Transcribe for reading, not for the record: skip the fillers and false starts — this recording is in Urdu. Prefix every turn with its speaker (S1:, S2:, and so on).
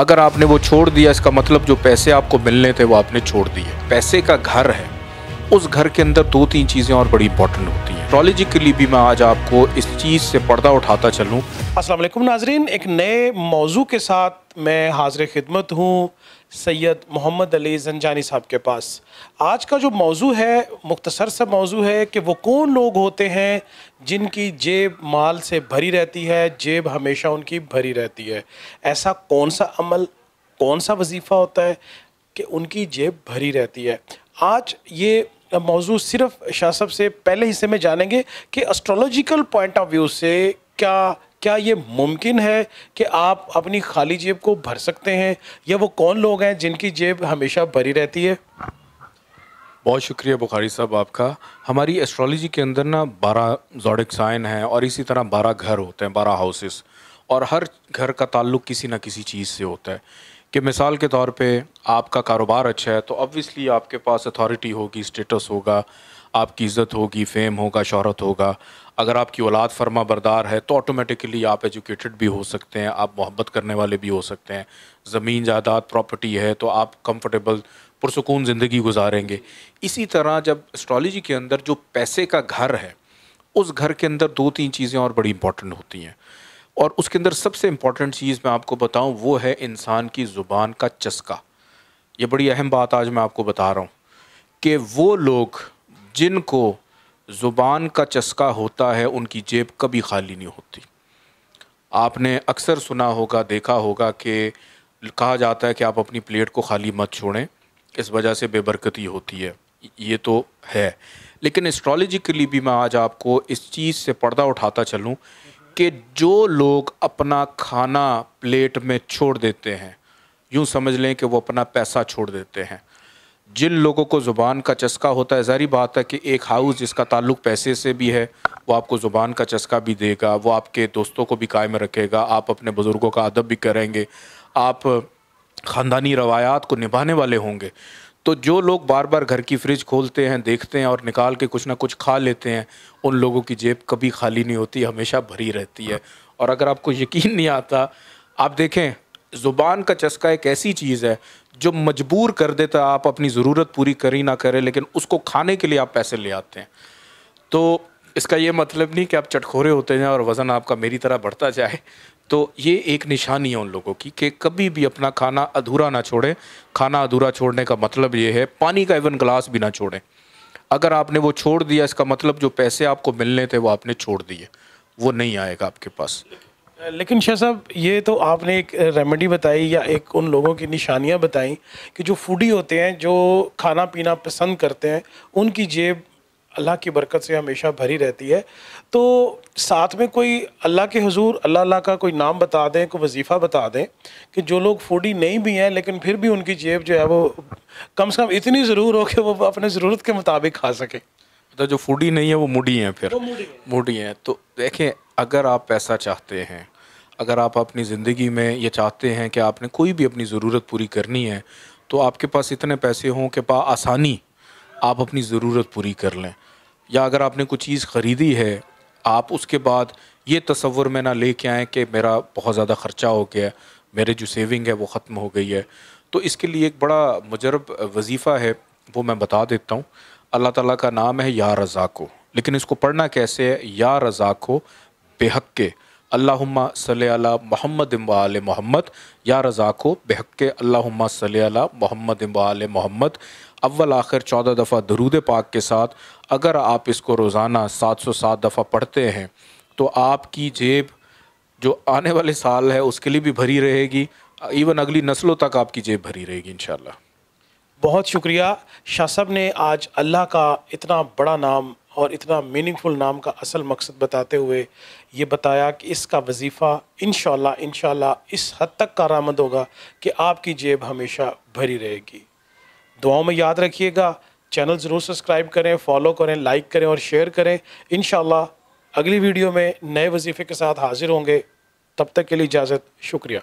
S1: اگر آپ نے وہ چھوڑ دیا اس کا مطلب جو پیسے آپ کو ملنے تھے وہ آپ نے چھوڑ دیے۔ پیسے کا گھر ہے، اس گھر کے اندر دو تین چیزیں اور بڑی امپورٹنٹ ہوتی ہیں۔ ایسٹرولوجیکلی بھی میں آج آپ کو اس چیز سے پردہ اٹھاتا چلوں۔
S2: السلام علیکم ناظرین، ایک نئے موضوع کے ساتھ میں حاضر خدمت ہوں سید محمد علی زنجانی صاحب کے پاس۔ آج کا جو موضوع ہے مختصر سا موضوع ہے کہ وہ کون لوگ ہوتے ہیں جن کی جیب مال سے بھری رہتی ہے، جیب ہمیشہ ان کی بھری رہتی ہے۔ ایسا کون سا عمل، کون سا وظیفہ ہوتا ہے کہ ان کی جیب بھری رہتی ہے؟ آج یہ موضوع صرف شاہ صاحب سے پہلے حصے میں جانیں گے کہ اسٹرولوجیکل پوائنٹ آف ویو سے کیا یہ ممکن ہے کہ آپ اپنی خالی جیب کو بھر سکتے ہیں، یا وہ کون لوگ ہیں جن کی جیب ہمیشہ بھری رہتی ہے؟
S1: بہت شکریہ بخاری صاحب آپ کا۔ ہماری ایسٹرولوجی کے اندر 12 زوڈک سائن ہیں اور اسی طرح 12 گھر ہوتے ہیں، 12 ہاؤسز، اور ہر گھر کا تعلق کسی نہ کسی چیز سے ہوتا ہے۔ کہ مثال کے طور پہ آپ کا کاروبار اچھا ہے تو obviously آپ کے پاس اتھارٹی ہوگی، اسٹیٹس ہوگا، آپ کی عزت ہوگی، فیم ہوگا، شہرت ہوگا۔ اگر آپ کی اولاد فرما بردار ہے تو آٹومیٹکلی آپ ایجوکیٹڈ بھی ہو سکتے ہیں، آپ محبت کرنے والے بھی ہو سکتے ہیں۔ زمین جائیداد پراپرٹی ہے تو آپ کمفرٹیبل پرسکون زندگی گزاریں گے۔ اسی طرح جب اسٹرالوجی کے اندر جو پیسے کا گھر ہے، اس گھر کے اندر دو تین چیزیں اور بڑی امپورٹنٹ ہوتی ہیں، اور اس کے اندر سب سے امپورٹنٹ چیز میں آپ کو بتاؤں وہ ہے انسان کی زبان کا چسکا۔ یہ بڑی اہم بات آج میں آپ کو بتا رہا ہوں کہ وہ لوگ جن کو زبان کا چسکا ہوتا ہے ان کی جیب کبھی خالی نہیں ہوتی۔ آپ نے اکثر سنا ہوگا، دیکھا ہوگا کہ کہا جاتا ہے کہ آپ اپنی پلیٹ کو خالی مت چھوڑیں، اس وجہ سے بے برکتی ہوتی ہے۔ یہ تو ہے، لیکن اسٹرالوجیکلی بھی میں آج آپ کو اس چیز سے پردہ اٹھاتا چلوں کہ جو لوگ اپنا کھانا پلیٹ میں چھوڑ دیتے ہیں، یوں سمجھ لیں کہ وہ اپنا پیسہ چھوڑ دیتے ہیں۔ جن لوگوں کو زبان کا چسکا ہوتا ہے، ظاہری بات ہے کہ ایک ہاؤس جس کا تعلق پیسے سے بھی ہے وہ آپ کو زبان کا چسکا بھی دے گا، وہ آپ کے دوستوں کو بھی قائم رکھے گا، آپ اپنے بزرگوں کا ادب بھی کریں گے، آپ خاندانی روایات کو نبھانے والے ہوں گے۔ تو جو لوگ بار بار گھر کی فریج کھولتے ہیں، دیکھتے ہیں اور نکال کے کچھ نہ کچھ کھا لیتے ہیں، ان لوگوں کی جیب کبھی خالی نہیں ہوتی، ہمیشہ بھری رہتی ہے۔ اور اگر آپ کو یقین نہیں آتا، آپ دیکھیں زبان کا چسکا ایک ایسی چیز ہے جو مجبور کر دیتا آپ اپنی ضرورت پوری کری نہ کریں، لیکن اس کو کھانے کے لیے آپ پیسے لے آتے ہیں۔ تو اس کا یہ مطلب نہیں کہ آپ چٹخورے ہوتے جائیں اور وزن آپ کا میری طرح بڑھتا جائے۔ تو یہ ایک نشانی ہے ان لوگوں کی کہ کبھی بھی اپنا کھانا ادھورا نہ چھوڑیں۔ کھانا ادھورا چھوڑنے کا مطلب یہ ہے پانی کا ایون گلاس بھی نہ چھوڑیں۔ اگر آپ نے وہ چھوڑ دیا اس کا مطلب جو پیسے آپ کو ملنے تھے وہ آپ نے چھوڑ دیے، وہ نہیں آئے گا آپ کے پاس۔
S2: لیکن شاہ صاحب، یہ تو آپ نے ایک ریمیڈی بتائی یا ایک ان لوگوں کی نشانیاں بتائیں کہ جو فوڈی ہوتے ہیں، جو کھانا پینا پسند کرتے ہیں، ان کی جیب اللہ کی برکت سے ہمیشہ بھری رہتی ہے۔ تو ساتھ میں کوئی اللہ کے حضور اللہ کا کوئی نام بتا دیں، کوئی وظیفہ بتا دیں کہ جو لوگ فوڈی نہیں بھی ہیں لیکن پھر بھی ان کی جیب جو ہے وہ کم سے کم اتنی ضرور ہو کہ وہ اپنے ضرورت کے مطابق کھا سکیں۔
S1: تو جو فوڈی نہیں ہے وہ موڈی ہیں، پھر موڈی ہیں۔ تو دیکھیں، اگر آپ پیسہ چاہتے ہیں، اگر آپ اپنی زندگی میں یہ چاہتے ہیں کہ آپ نے کوئی بھی اپنی ضرورت پوری کرنی ہے تو آپ کے پاس اتنے پیسے ہوں کہ آسانی آپ اپنی ضرورت پوری کر لیں۔ یا اگر آپ نے کوئی چیز خریدی ہے، آپ اس کے بعد یہ تصور میں نہ لے کے آئیں کہ میرا بہت زیادہ خرچہ ہو گیا ہے، میرے جو سیونگ ہے وہ ختم ہو گئی ہے۔ تو اس کے لیے ایک بڑا مجرب وظیفہ ہے، وہ میں بتا دیتا ہوں۔ اللہ تعالیٰ کا نام ہے یا رزاقو، لیکن اس کو پڑھنا کیسے ہے؟ یا رزاقو بحق کے اللہم صلی علی محمد و آل محمد، یا رزاقو بحق کے اللہم صلی علی محمد و آل محمد۔ اول آخر 14 دفعہ درود پاک کے ساتھ اگر آپ اس کو روزانہ 707 دفعہ پڑھتے ہیں تو آپ کی جیب جو آنے والے سال ہے اس کے لیے بھی بھری رہے گی، ایون اگلی نسلوں تک آپ کی جیب بھری رہے گی انشاءاللہ۔
S2: بہت شکریہ شاہ صاحب نے آج اللہ کا اتنا بڑا نام اور اتنا میننگ فل نام کا اصل مقصد بتاتے ہوئے یہ بتایا کہ اس کا وظیفہ انشاءاللہ اس حد تک کارآمد ہوگا کہ آپ کی جیب ہمیشہ بھری رہے گی۔ دعاؤں میں یاد رکھیے گا، چینل ضرور سبسکرائب کریں، فالو کریں، لائک کریں اور شیئر کریں۔ انشاءاللہ اگلی ویڈیو میں نئے وظیفے کے ساتھ حاضر ہوں گے، تب تک کے لیے اجازت، شکریہ۔